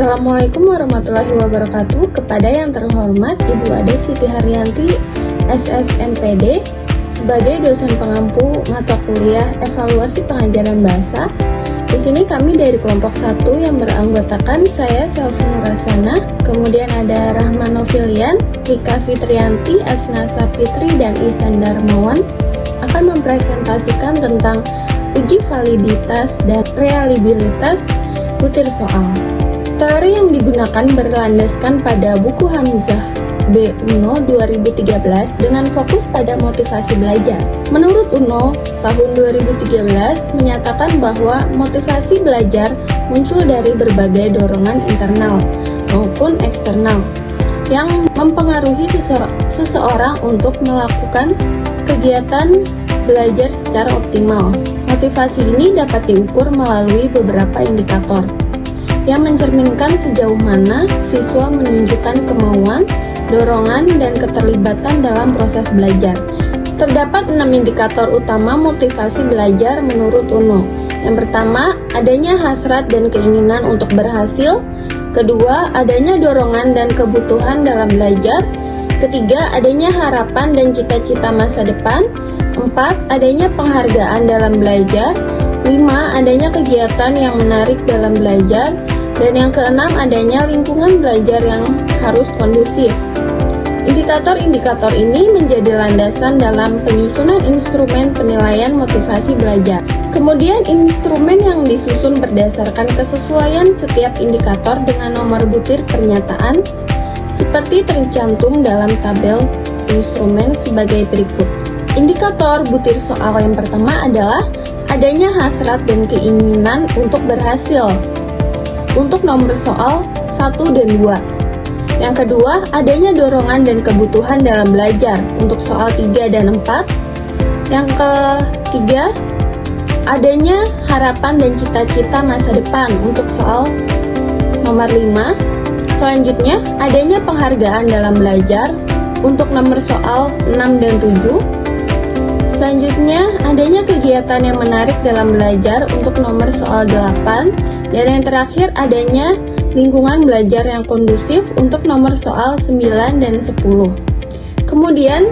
Assalamualaikum warahmatullahi wabarakatuh. Kepada yang terhormat Ibu Ade Siti Haryanti, SSMPD, sebagai dosen pengampu mata kuliah Evaluasi Pengajaran Bahasa. Di sini kami dari kelompok 1 yang beranggotakan saya Selvi Nurasana, kemudian ada Rahman Novilian, Rika Fitrianti, Asnasa Fitri, dan Isan Darmawan akan mempresentasikan tentang uji validitas dan reliabilitas butir soal. Teori yang digunakan berlandaskan pada buku Hamzah B. Uno 2013 dengan fokus pada motivasi belajar. Menurut Uno, tahun 2013 menyatakan bahwa motivasi belajar muncul dari berbagai dorongan internal maupun eksternal yang mempengaruhi seseorang untuk melakukan kegiatan belajar secara optimal. Motivasi ini dapat diukur melalui beberapa indikator yang mencerminkan sejauh mana siswa menunjukkan kemauan, dorongan, dan keterlibatan dalam proses belajar. Terdapat 6 indikator utama motivasi belajar menurut Uno. Yang pertama, adanya hasrat dan keinginan untuk berhasil. Kedua, adanya dorongan dan kebutuhan dalam belajar. Ketiga, adanya harapan dan cita-cita masa depan. 4. Adanya penghargaan dalam belajar. 5. Adanya kegiatan yang menarik dalam belajar. Dan yang keenam, adanya lingkungan belajar yang harus kondusif. Indikator-indikator ini menjadi landasan dalam penyusunan instrumen penilaian motivasi belajar. Kemudian instrumen yang disusun berdasarkan kesesuaian setiap indikator dengan nomor butir pernyataan seperti tercantum dalam tabel instrumen sebagai berikut. Indikator butir soal yang pertama adalah adanya hasrat dan keinginan untuk berhasil untuk nomor soal 1 dan 2. Yang kedua, adanya dorongan dan kebutuhan dalam belajar untuk soal 3 dan 4. Yang ketiga, adanya harapan dan cita-cita masa depan untuk soal nomor 5. Selanjutnya, adanya penghargaan dalam belajar untuk nomor soal 6 dan 7. Selanjutnya, adanya kegiatan yang menarik dalam belajar untuk nomor soal 8. Dan yang terakhir, adanya lingkungan belajar yang kondusif untuk nomor soal 9 dan 10. Kemudian,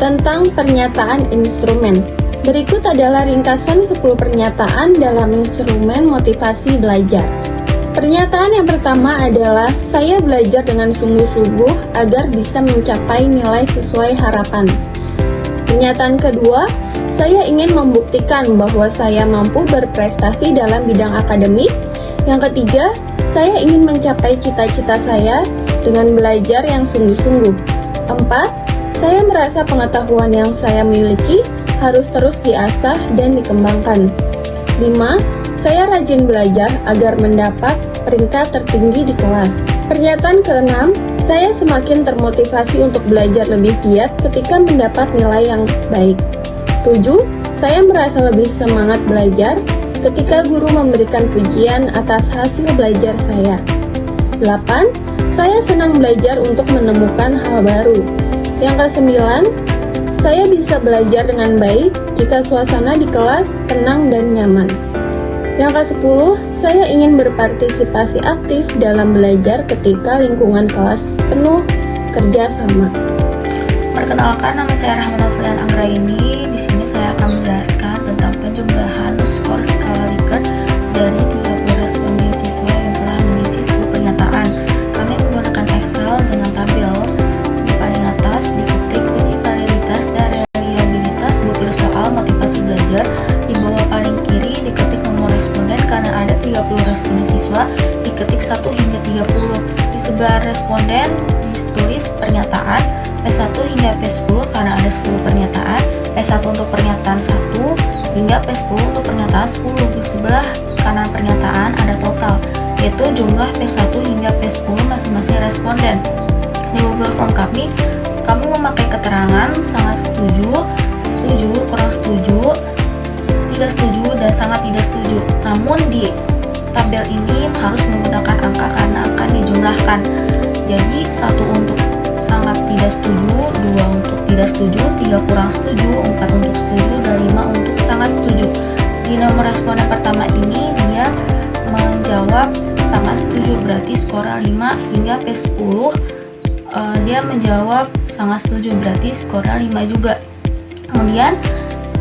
tentang pernyataan instrumen. Berikut adalah ringkasan 10 pernyataan dalam instrumen motivasi belajar. Pernyataan yang pertama adalah, saya belajar dengan sungguh-sungguh agar bisa mencapai nilai sesuai harapan. Pernyataan kedua, saya ingin membuktikan bahwa saya mampu berprestasi dalam bidang akademik. Yang ketiga, saya ingin mencapai cita-cita saya dengan belajar yang sungguh-sungguh. 4. Saya merasa pengetahuan yang saya miliki harus terus diasah dan dikembangkan. 5. Saya rajin belajar agar mendapat peringkat tertinggi di kelas. Pernyataan keenam, saya semakin termotivasi untuk belajar lebih giat ketika mendapat nilai yang baik. 7. Saya merasa lebih semangat belajar ketika guru memberikan pujian atas hasil belajar saya. 8. Saya senang belajar untuk menemukan hal baru. Yang ke-9, saya bisa belajar dengan baik jika suasana di kelas tenang dan nyaman. Yang ke-10, saya ingin berpartisipasi aktif dalam belajar ketika lingkungan kelas penuh kerja sama. Perkenalkan, nama saya Rahman Novilian Anggraini. Di sini saya akan menjelaskan tentang penjumlahan skor skala Likert dari 30 responden siswa yang telah mengisi 10 pernyataan. Kami menggunakan Excel dengan tabel. Di paling atas diketik uji validitas dan reliabilitas butir soal motivasi belajar. Di bawah paling kiri diketik nomor responden karena ada 30 responden siswa, diketik 1 hingga 30. Di sebelah responden ditulis pernyataan P1 hingga P10 karena ada 10 pernyataan, P1 untuk pernyataan 1 hingga P10 untuk pernyataan 10. Di sebelah kanan pernyataan ada total, yaitu jumlah P1 hingga P10 masing-masing responden. Di Google Form kami memakai keterangan sangat setuju, setuju, kurang setuju, tidak setuju, dan sangat tidak setuju. Namun di tabel ini harus menggunakan angka karena akan dijumlahkan. Jadi 1 untuk sangat tidak setuju, 2 untuk tidak setuju, 3 kurang setuju, 4 untuk setuju, dan 5 untuk sangat setuju. Di nomor responden pertama ini dia menjawab sangat setuju, berarti skornya 5, hingga P10 dia menjawab sangat setuju, berarti skornya 5 juga. Kemudian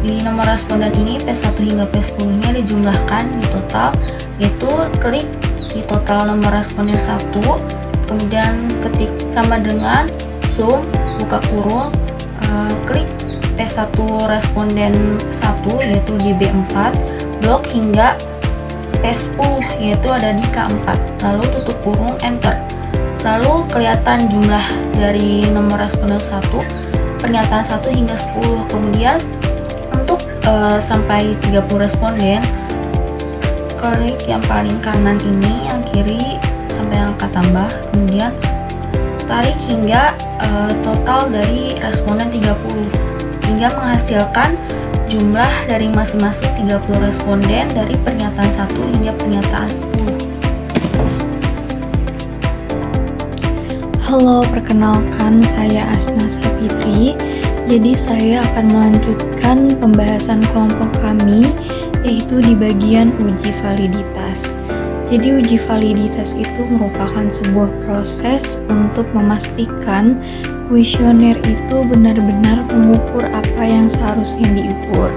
di nomor responden ini P1 hingga P10 nya dijumlahkan di total, yaitu klik di total nomor responden 1, kemudian ketik sama dengan sum buka kurung, klik P1 responden 1 yaitu di B4 blok hingga P10 yaitu ada di K4, lalu tutup kurung enter. Lalu kelihatan jumlah dari nomor responden 1, pernyataan 1 hingga 10. Kemudian untuk sampai 30 responden, klik yang paling kanan ini, yang kiri sampai angka tambah, kemudian tarik hingga total dari responden 30 hingga menghasilkan jumlah dari masing-masing 30 responden dari pernyataan 1 hingga pernyataan 10. Halo, perkenalkan saya Asna Sapitri. Jadi saya akan melanjutkan pembahasan kelompok kami, yaitu di bagian uji validitas. Jadi uji validitas itu merupakan sebuah proses untuk memastikan kuesioner itu benar-benar mengukur apa yang seharusnya diukur,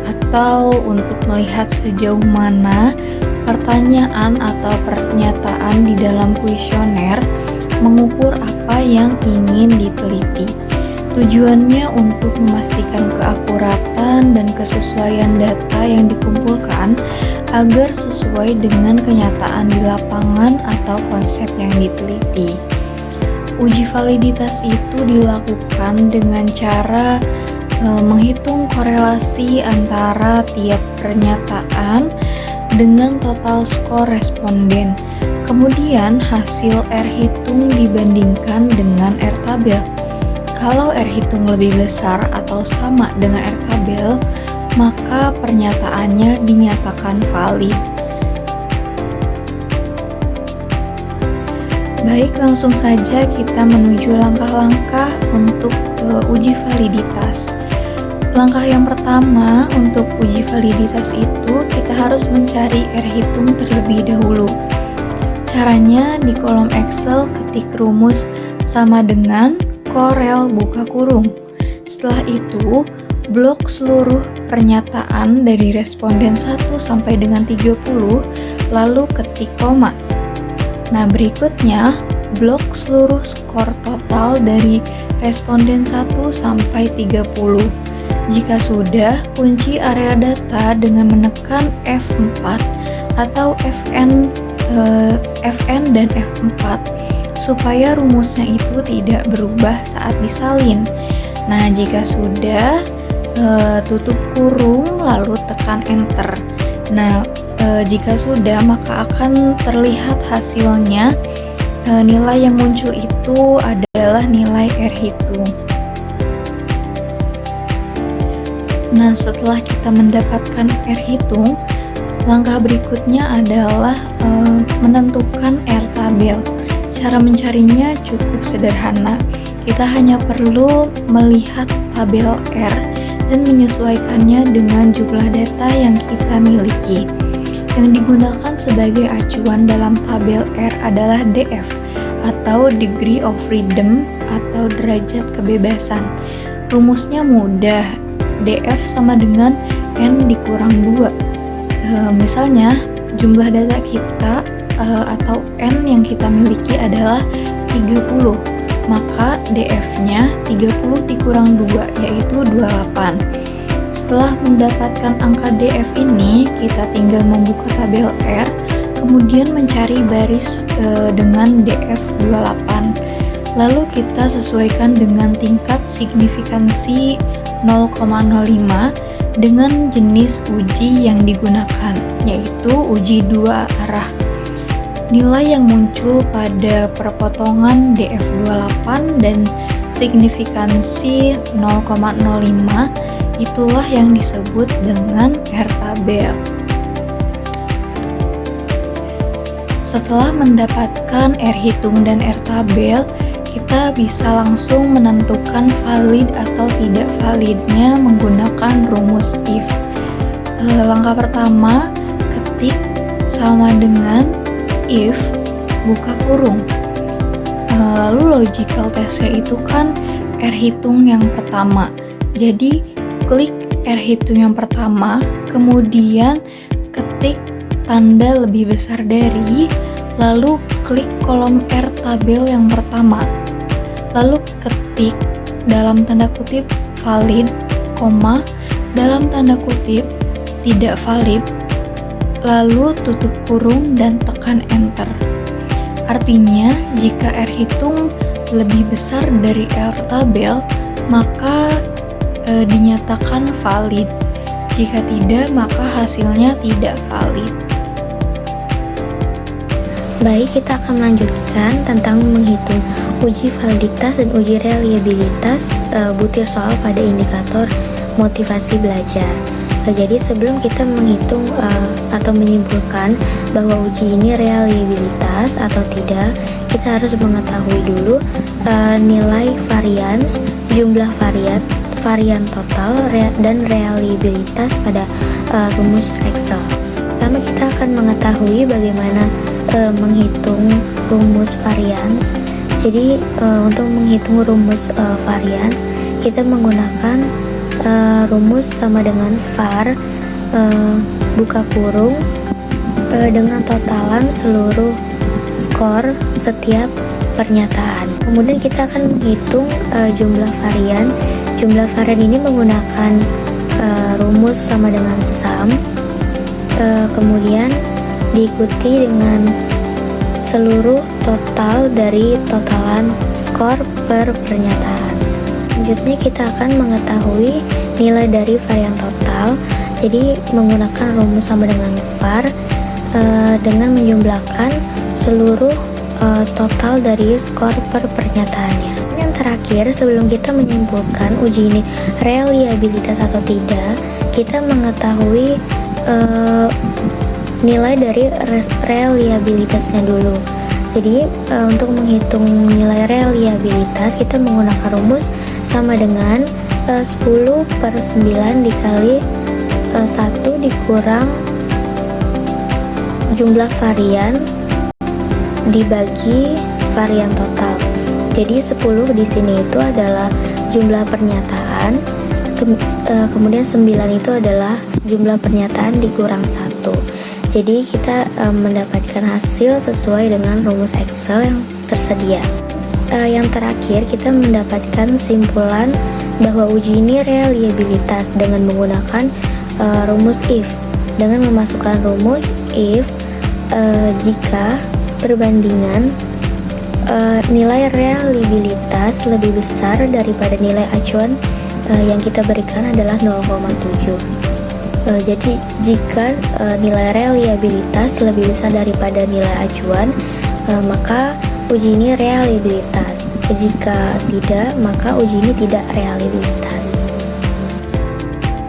atau untuk melihat sejauh mana pertanyaan atau pernyataan di dalam kuesioner mengukur apa yang ingin diteliti. Tujuannya untuk memastikan keakuratan dan kesesuaian data yang dikumpulkan agar sesuai dengan kenyataan di lapangan atau konsep yang diteliti. Uji validitas itu dilakukan dengan cara menghitung korelasi antara tiap pernyataan dengan total skor responden. Kemudian hasil R hitung dibandingkan dengan R tabel. Kalau R hitung lebih besar atau sama dengan R tabel, maka pernyataannya dinyatakan valid. Baik, langsung saja kita menuju langkah-langkah untuk uji validitas. Langkah yang pertama untuk uji validitas itu kita harus mencari R hitung terlebih dahulu. Caranya di kolom Excel ketik rumus sama dengan korel buka kurung. Setelah itu blok seluruh pernyataan dari responden 1 sampai dengan 30, lalu ketik koma. Nah, berikutnya blok seluruh skor total dari responden 1 sampai 30. Jika sudah, kunci area data dengan menekan F4 atau FN dan F4 supaya rumusnya itu tidak berubah saat disalin. Nah, jika sudah, tutup kurung lalu tekan enter. Nah, jika sudah, maka akan terlihat hasilnya. Nilai yang muncul itu adalah nilai R hitung. Nah, setelah kita mendapatkan R hitung, langkah berikutnya adalah menentukan R tabel. Cara mencarinya cukup sederhana. Kita hanya perlu melihat tabel R dan menyesuaikannya dengan jumlah data yang kita miliki. Yang digunakan sebagai acuan dalam tabel R adalah DF atau Degree of Freedom atau derajat kebebasan. Rumusnya mudah. DF sama dengan N dikurang 2. Misalnya jumlah data kita atau N yang kita miliki adalah 30, maka DF-nya 30 dikurang 2 yaitu 28. Setelah mendapatkan angka DF ini, kita tinggal membuka tabel R, kemudian mencari baris dengan DF 28. Lalu kita sesuaikan dengan tingkat signifikansi 0,05 dengan jenis uji yang digunakan, yaitu uji dua arah. Nilai yang muncul pada perpotongan DF28 dan signifikansi 0,05 itulah yang disebut dengan R tabel. Setelah mendapatkan R hitung dan R tabel, kita bisa langsung menentukan valid atau tidak validnya menggunakan rumus if. Langkah pertama, ketik sama dengan if buka kurung. Lalu logical testnya itu kan R hitung yang pertama. Jadi klik R hitung yang pertama, kemudian ketik tanda lebih besar dari, lalu klik kolom R tabel yang pertama. Lalu ketik dalam tanda kutip valid, koma, dalam tanda kutip tidak valid, lalu tutup kurung dan tekan enter. Artinya, jika R hitung lebih besar dari R tabel, maka dinyatakan valid. Jika tidak, maka hasilnya tidak valid. Baik, kita akan melanjutkan tentang menghitung uji validitas dan uji reliabilitas butir soal pada indikator motivasi belajar. Jadi sebelum kita menghitung atau menyimpulkan bahwa uji ini reliabilitas atau tidak, kita harus mengetahui dulu nilai varians, jumlah varian total, dan reliabilitas pada rumus Excel. Pertama kita akan mengetahui bagaimana menghitung rumus varians. Jadi untuk menghitung rumus varians, kita menggunakan rumus sama dengan var buka kurung dengan totalan seluruh skor setiap pernyataan. Kemudian kita akan menghitung jumlah varian. Jumlah varian ini menggunakan rumus sama dengan sum, kemudian diikuti dengan seluruh total dari totalan skor per pernyataan. Selanjutnya kita akan mengetahui nilai dari varian total. Jadi menggunakan rumus sama dengan var dengan menjumlahkan seluruh total dari skor per pernyataannya. Yang terakhir, sebelum kita menyimpulkan uji ini reliabilitas atau tidak, kita mengetahui nilai dari reliabilitasnya dulu. Jadi untuk menghitung nilai reliabilitas, kita menggunakan rumus sama dengan 10/9 dikali 1 dikurang jumlah varian dibagi varian total. Jadi 10 di sini itu adalah jumlah pernyataan, kemudian 9 itu adalah jumlah pernyataan dikurang 1. Jadi kita mendapatkan hasil sesuai dengan rumus Excel yang tersedia. Yang terakhir, kita mendapatkan kesimpulan bahwa uji ini reliabilitas dengan menggunakan rumus if. Dengan memasukkan rumus if, jika perbandingan nilai reliabilitas lebih besar daripada nilai acuan yang kita berikan adalah 0,7. Jadi jika nilai reliabilitas lebih besar daripada nilai acuan, maka uji ini reliabilitas. Jika tidak, maka uji ini tidak reliabilitas.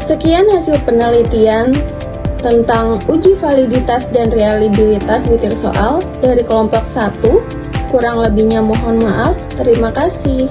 Sekian hasil penelitian tentang uji validitas dan reliabilitas butir soal dari kelompok 1. Kurang lebihnya mohon maaf. Terima kasih.